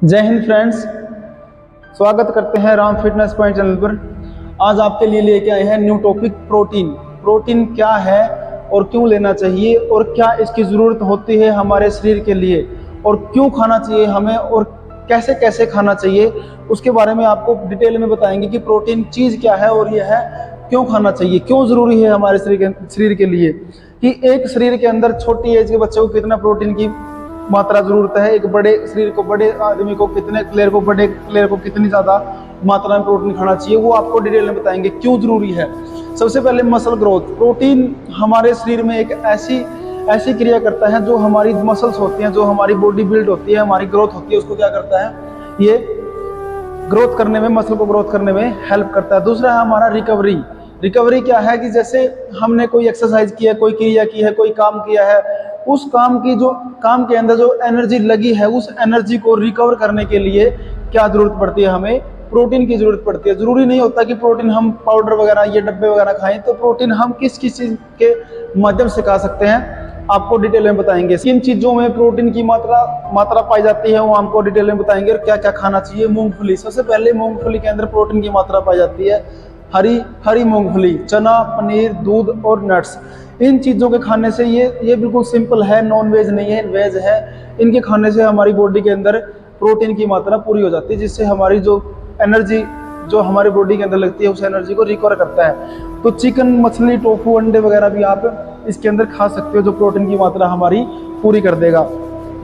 जय हिंद फ्रेंड्स, स्वागत करते हैं राम फिटनेस पॉइंट चैनल पर। आज आपके लिए लेके आए हैं न्यू टॉपिक प्रोटीन। प्रोटीन क्या है और क्यों लेना चाहिए और क्या इसकी ज़रूरत होती है हमारे शरीर के लिए और क्यों खाना चाहिए हमें और कैसे कैसे खाना चाहिए, उसके बारे में आपको डिटेल में बताएंगे कि प्रोटीन चीज़ क्या है और यह है क्यों खाना चाहिए, क्यों ज़रूरी है हमारे शरीर के लिए, कि एक शरीर के अंदर छोटी एज के बच्चे को कितना प्रोटीन की मात्रा जरूरत है, एक बड़े शरीर को, बड़े आदमी को कितने, बड़े प्लेयर को कितनी ज़्यादा मात्रा में प्रोटीन खाना चाहिए, वो आपको डिटेल में बताएंगे क्यों जरूरी है। सबसे पहले मसल ग्रोथ। प्रोटीन हमारे शरीर में एक ऐसी क्रिया करता है जो हमारी मसल्स होती हैं, जो हमारी बॉडी बिल्ड होती है, हमारी ग्रोथ होती है, उसको क्या करता है, ये ग्रोथ करने में, मसल को ग्रोथ करने में हेल्प करता है। दूसरा है हमारा रिकवरी। रिकवरी क्या है कि जैसे हमने कोई एक्सरसाइज किया, कोई क्रिया की है, कोई काम किया है, उस काम की जो काम के अंदर जो एनर्जी लगी है, उस एनर्जी को रिकवर करने के लिए क्या जरूरत पड़ती है, हमें प्रोटीन की जरूरत पड़ती है। जरूरी नहीं होता कि प्रोटीन हम पाउडर वगैरह, ये डब्बे वगैरह खाएं, तो प्रोटीन हम किस किस चीज के माध्यम से खा सकते हैं, आपको डिटेल में बताएंगे। किन चीजों में प्रोटीन की मात्रा पाई जाती है वो हमको डिटेल में बताएंगे और क्या क्या खाना चाहिए। मूंगफली, सबसे पहले मूंगफली के अंदर प्रोटीन की मात्रा पाई जाती है। हरी मूंगफली, चना, पनीर, दूध और नट्स, इन चीज़ों के खाने से ये बिल्कुल सिंपल है, नॉन वेज नहीं है, वेज है। इनके खाने से हमारी बॉडी के अंदर प्रोटीन की मात्रा पूरी हो जाती है, जिससे हमारी जो एनर्जी जो हमारी बॉडी के अंदर लगती है, उस एनर्जी को रिकवर करता है। तो चिकन, मछली, टोफू, अंडे वगैरह भी आप इसके अंदर खा सकते हो, जो प्रोटीन की मात्रा हमारी पूरी कर देगा।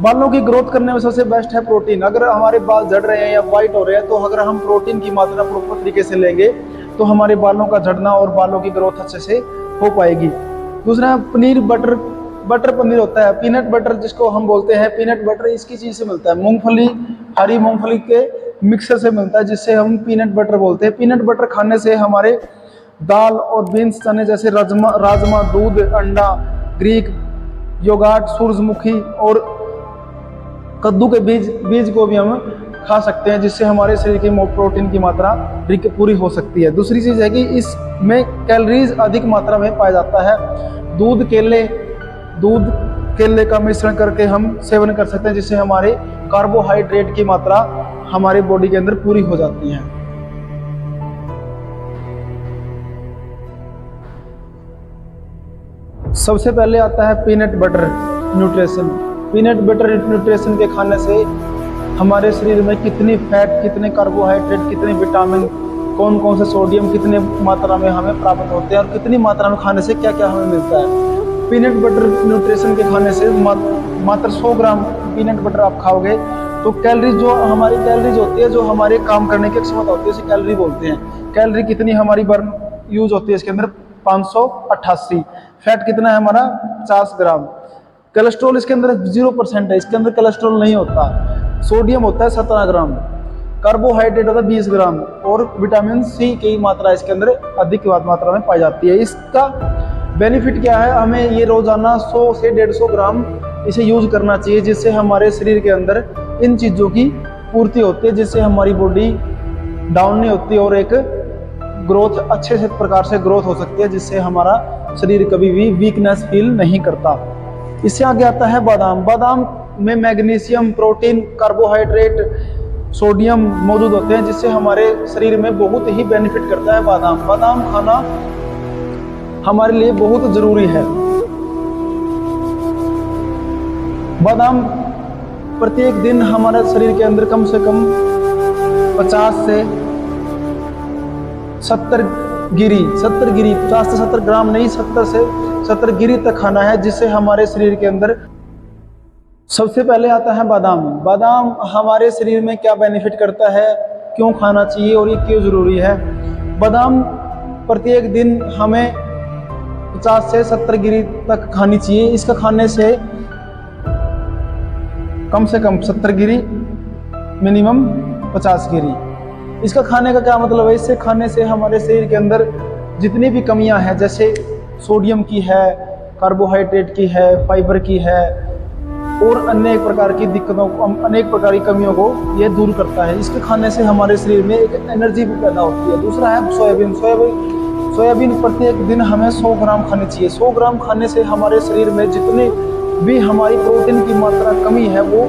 बालों की ग्रोथ करने में सबसे बेस्ट है प्रोटीन। अगर हमारे बाल झड़ रहे हैं या वाइट हो रहे हैं, तो अगर हम प्रोटीन की मात्रा प्रॉपर तरीके से लेंगे तो हमारे बालों का झड़ना और बालों की ग्रोथ अच्छे से हो पाएगी। दूसरा पनीर, बटर पनीर होता है, पीनट बटर जिसको हम बोलते हैं, पीनट बटर इसकी चीज से मिलता है, मूंगफली, हरी मूंगफली के मिक्सर से मिलता है, जिससे हम पीनट बटर बोलते हैं। पीनट बटर खाने से हमारे दाल और बीन्स, चने जैसे राजमा, दूध, अंडा, ग्रीक योगार्ट, सूरजमुखी और कद्दू के बीज को भी हम खा सकते हैं, जिससे हमारे शरीर की प्रोटीन की मात्रा पूरी हो सकती है। दूसरी चीज है कि इसमें कैलोरीज अधिक मात्रा में पाया जाता है। दूध केले का मिश्रण करके हम सेवन कर सकते हैं, जिससे हमारे कार्बोहाइड्रेट की मात्रा हमारे बॉडी के अंदर पूरी हो जाती है। सबसे पहले आता है peanut butter nutrition. Peanut butter nutrition के खाने से हमारे शरीर में कितनी फैट, कितने कार्बोहाइड्रेट, कितने विटामिन, कौन कौन से सोडियम कितने मात्रा में हमें प्राप्त होते हैं और कितनी मात्रा में खाने से क्या क्या हमें मिलता है। पीनट बटर न्यूट्रिशन के खाने से मात्र 100 ग्राम पीनट बटर आप खाओगे तो कैलोरी, जो हमारी कैलोरीज होती है, जो हमारे काम करने की क्षमता होती है, उसे कैलोरी बोलते हैं। कैलोरी कितनी हमारी बर्न यूज होती है इसके अंदर, 588। फैट कितना है हमारा, 50 ग्राम। कोलेस्ट्रॉल इसके अंदर 0% है, इसके अंदर कोलेस्ट्रॉल नहीं होता। सोडियम होता है 17 ग्राम, कार्बोहाइड्रेट होता है 20 ग्राम और विटामिन सी की मात्रा इसके अंदर अधिक मात्रा में पाई जाती है। इसका बेनिफिट क्या है, हमें ये रोजाना 100 से 150 ग्राम इसे यूज करना चाहिए, जिससे हमारे शरीर के अंदर इन चीज़ों की पूर्ति होती है, जिससे हमारी बॉडी डाउन नहीं होती और एक ग्रोथ अच्छे से प्रकार से ग्रोथ हो सकती है, जिससे हमारा शरीर कभी भी वीकनेस फील नहीं करता। इससे आगे आता है बादाम। बादाम में मैग्नीशियम, प्रोटीन, कार्बोहाइड्रेट, सोडियम मौजूद होते हैं, जिससे हमारे शरीर में बहुत ही बेनिफिट करता है बादाम। बादाम खाना हमारे लिए बहुत जरूरी है। बादाम प्रत्येक दिन हमारे शरीर के अंदर कम से कम 50 से 70 गिरी, 50 से 70 ग्राम नहीं, 70 से 70 गिरी तक खाना है, जिससे हमारे शरीर के अंदर सबसे पहले आता है बादाम। बादाम हमारे शरीर में क्या बेनिफिट करता है, क्यों खाना चाहिए और ये क्यों जरूरी है। बादाम प्रत्येक दिन हमें 50 से 70 गिरी तक खानी चाहिए। इसका खाने से कम 70 गिरी, मिनिमम 50 गिरी। इसका खाने का क्या मतलब है, इससे खाने से हमारे शरीर के अंदर जितनी भी कमियां हैं, जैसे सोडियम की है, कार्बोहाइड्रेट की है, फाइबर की है और अनेक प्रकार की दिक्कतों को, अनेक प्रकार की कमियों को यह दूर करता है। इसके खाने से हमारे शरीर में एक एनर्जी भी पैदा होती है। दूसरा है सोयाबीन। सोयाबीन प्रत्येक दिन हमें 100 ग्राम खानी चाहिए। 100 ग्राम खाने से हमारे शरीर में जितने भी हमारी प्रोटीन की मात्रा कमी है वो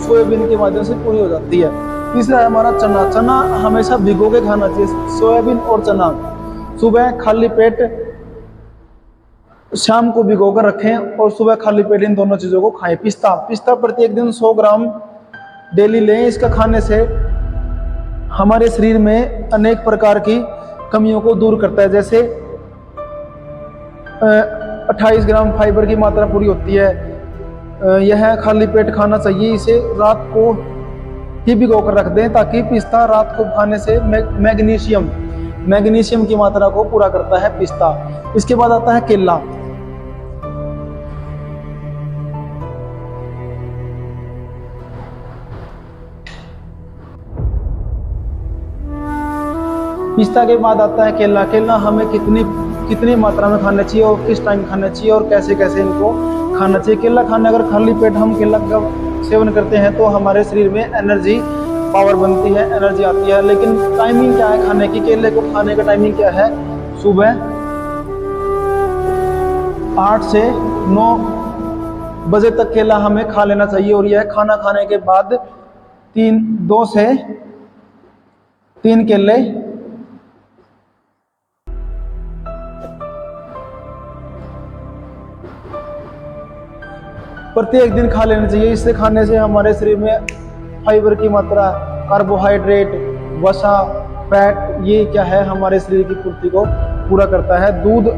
सोयाबीन के माध्यम से पूरी हो जाती है। तीसरा है हमारा चना। चना हमेशा भिगो के खाना चाहिए। सोयाबीन और चना सुबह खाली पेट, शाम को भिगो कर रखें और सुबह खाली पेट इन दोनों चीजों को खाएं। पिस्ता, पिस्ता प्रत्येक दिन 100 ग्राम डेली लें। इसका खाने से हमारे शरीर में अनेक प्रकार की कमियों को दूर करता है। जैसे 28 ग्राम फाइबर की मात्रा पूरी होती है। यह खाली पेट खाना चाहिए। इसे रात को ही भिगो कर रख दें ताकि पिस्ता रात को खाने से मैग्नीशियम की मात्रा को पूरा करता है पिस्ता। इसके बाद आता है केला। पिस्ता के बाद आता है केला। केला हमें कितनी मात्रा में खाना चाहिए और किस टाइम खाना चाहिए और कैसे कैसे इनको खाना चाहिए। केला खाने, अगर खाली पेट हम केला का सेवन करते हैं तो हमारे शरीर में एनर्जी पावर बनती है, एनर्जी आती है। लेकिन टाइमिंग क्या है खाने की? केले को खाने का टाइमिंग क्या है? सुबह 8 से 9 बजे तक केला हमें खा लेना चाहिए। और यह खाना खाने के बाद 2 से 3 केले प्रत्येक दिन खा लेना चाहिए। इससे खाने से हमारे शरीर में फाइबर की मात्रा, कार्बोहाइड्रेट, वसा, फैट, ये क्या है हमारे शरीर की पूर्ति को पूरा करता है। दूध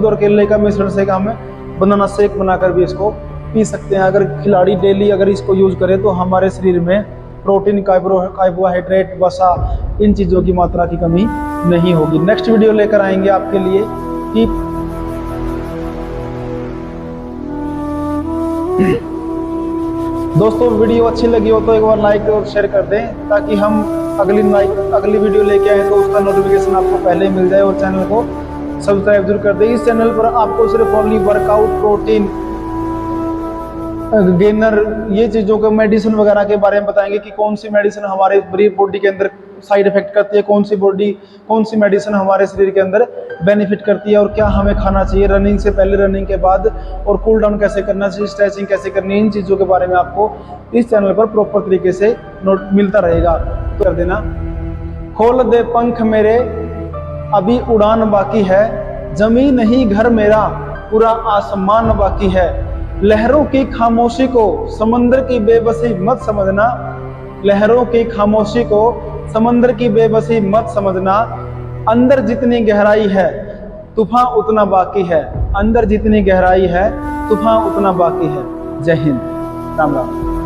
और केले का मिश्रण से हमें बनाना शेक बनाकर भी इसको पी सकते हैं। अगर खिलाड़ी डेली अगर इसको यूज करे तो हमारे शरीर में प्रोटीन, कार्बोहाइड्रेट, वसा, इन चीजों की मात्रा की कमी नहीं होगी। नेक्स्ट वीडियो लेकर आएंगे आपके लिए कि दोस्तों वीडियो अच्छी लगी हो तो एक बार लाइक और शेयर कर दें ताकि हम अगली वीडियो लेके आए तो उसका नोटिफिकेशन आपको पहले ही मिल जाए। और चैनल को सब्सक्राइब जरूर कर दें। इस चैनल पर आपको सिर्फ ओनली वर्कआउट, प्रोटीन, गेनर, ये चीज़ों के मेडिसिन वगैरह के बारे में बताएंगे कि कौन सी मेडिसिन हमारे बॉडी के अंदर साइड इफेक्ट करती है, कौन सी मेडिसिन हमारे शरीर के अंदर बेनिफिट करती है और क्या हमें खाना चाहिए रनिंग से पहले, रनिंग के बाद, और कूल डाउन कैसे करना चाहिए, स्ट्रेचिंग कैसे करनी है। इन चीज़ों के बारे में आपको इस चैनल पर प्रॉपर तरीके से नोट मिलता रहेगा। तो कर देना। खोल दे पंख मेरे, अभी उड़ान बाकी है, जमीन नहीं घर मेरा, पूरा आसमान बाकी है। लहरों की खामोशी को समंदर की बेबसी मत समझना, लहरों की खामोशी को समंदर की बेबसी मत समझना। अंदर जितनी गहराई है तूफान उतना बाकी है, अंदर जितनी गहराई है तूफान उतना बाकी है। जय हिंद, राम राम।